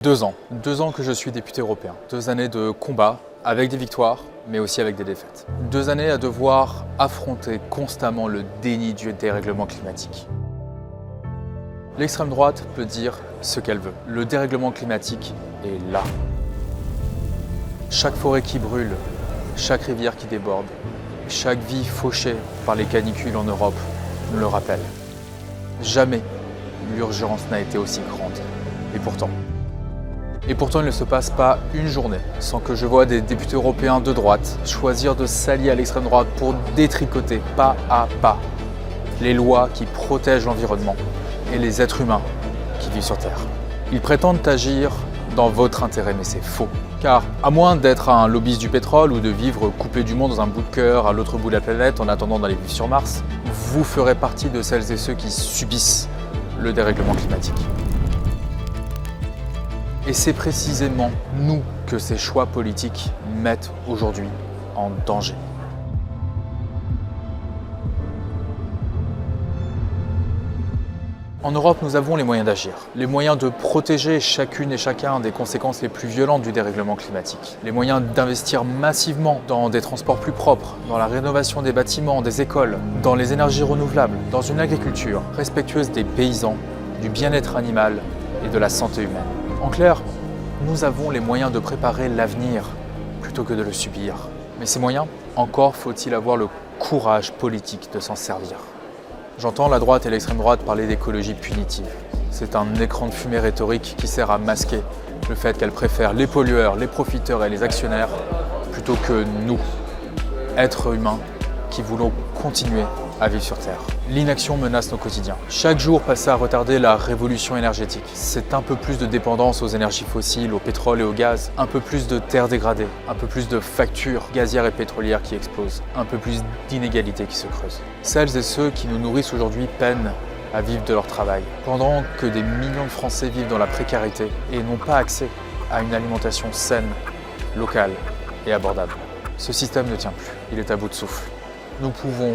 2 ans. 2 ans que je suis député européen. 2 années de combat, avec des victoires, mais aussi avec des défaites. 2 années à devoir affronter constamment le déni du dérèglement climatique. L'extrême droite peut dire ce qu'elle veut. Le dérèglement climatique est là. Chaque forêt qui brûle, chaque rivière qui déborde, chaque vie fauchée par les canicules en Europe nous le rappelle. Jamais l'urgence n'a été aussi grande. Et pourtant, il ne se passe pas une journée sans que je vois des députés européens de droite choisir de s'allier à l'extrême droite pour détricoter pas à pas les lois qui protègent l'environnement et les êtres humains qui vivent sur Terre. Ils prétendent agir dans votre intérêt, mais c'est faux. Car à moins d'être un lobbyiste du pétrole ou de vivre coupé du monde dans un bout de cœur à l'autre bout de la planète en attendant d'aller vivre sur Mars, vous ferez partie de celles et ceux qui subissent le dérèglement climatique. Et c'est précisément nous que ces choix politiques mettent aujourd'hui en danger. En Europe, nous avons les moyens d'agir, les moyens de protéger chacune et chacun des conséquences les plus violentes du dérèglement climatique, les moyens d'investir massivement dans des transports plus propres, dans la rénovation des bâtiments, des écoles, dans les énergies renouvelables, dans une agriculture respectueuse des paysans, du bien-être animal et de la santé humaine. En clair, nous avons les moyens de préparer l'avenir plutôt que de le subir. Mais ces moyens, encore faut-il avoir le courage politique de s'en servir. J'entends la droite et l'extrême droite parler d'écologie punitive. C'est un écran de fumée rhétorique qui sert à masquer le fait qu'elles préfèrent les pollueurs, les profiteurs et les actionnaires plutôt que nous, êtres humains qui voulons continuer à vivre sur Terre. L'inaction menace nos quotidiens. Chaque jour passé à retarder la révolution énergétique, c'est un peu plus de dépendance aux énergies fossiles, au pétrole et au gaz, un peu plus de terres dégradées, un peu plus de factures gazières et pétrolières qui explosent, un peu plus d'inégalités qui se creusent. Celles et ceux qui nous nourrissent aujourd'hui peinent à vivre de leur travail, pendant que des millions de Français vivent dans la précarité et n'ont pas accès à une alimentation saine, locale et abordable. Ce système ne tient plus, il est à bout de souffle. Nous pouvons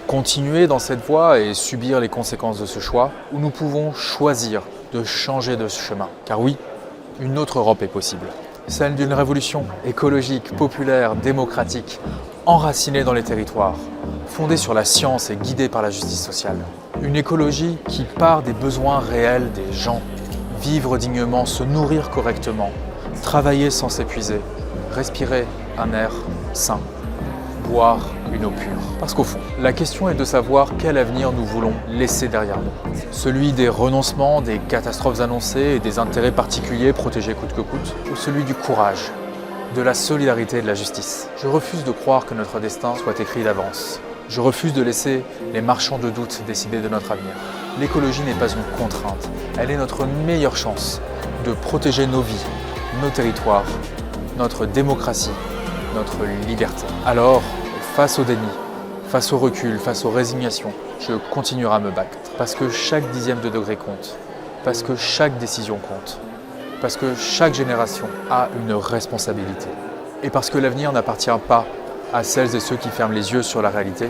continuer dans cette voie et subir les conséquences de ce choix, ou nous pouvons choisir de changer de chemin. Car oui, une autre Europe est possible. Celle d'une révolution écologique, populaire, démocratique, enracinée dans les territoires, fondée sur la science et guidée par la justice sociale. Une écologie qui part des besoins réels des gens. Vivre dignement, se nourrir correctement, travailler sans s'épuiser, respirer un air sain, boire une eau pure. Parce qu'au fond, la question est de savoir quel avenir nous voulons laisser derrière nous. Celui des renoncements, des catastrophes annoncées et des intérêts particuliers protégés coûte que coûte, ou celui du courage, de la solidarité et de la justice. Je refuse de croire que notre destin soit écrit d'avance. Je refuse de laisser les marchands de doute décider de notre avenir. L'écologie n'est pas une contrainte, elle est notre meilleure chance de protéger nos vies, nos territoires, notre démocratie, notre liberté. Alors, face au déni, face au recul, face aux résignations, je continuerai à me battre. Parce que chaque dixième de degré compte, parce que chaque décision compte, parce que chaque génération a une responsabilité. Et parce que l'avenir n'appartient pas à celles et ceux qui ferment les yeux sur la réalité,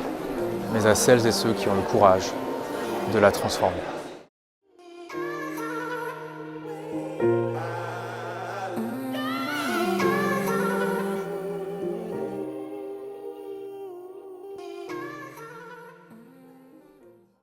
mais à celles et ceux qui ont le courage de la transformer.